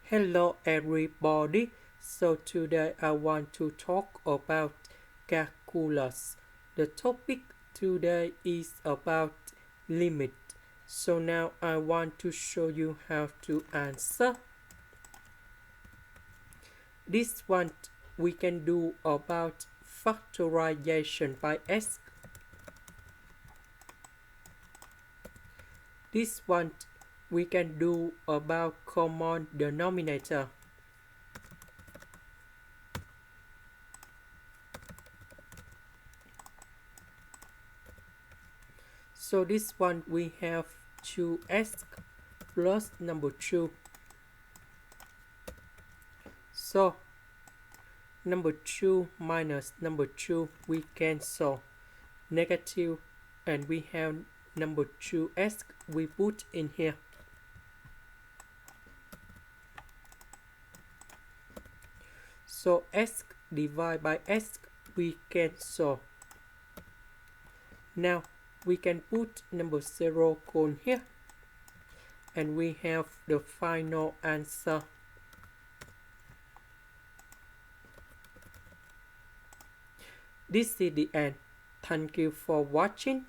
Hello everybody. So today I want to talk about calculus. The topic today is about limit. So now I want to show you how to answer. This one we can do about factorization by x. This one we can do about common denominator. So this one we have 2x plus number 2. So number 2 minus number 2 we cancel negative, and we have number 2x we put in here. So x divided by x we cancel. Now we can put number 0 cone here, and we have the final answer. This is the end. Thank you for watching.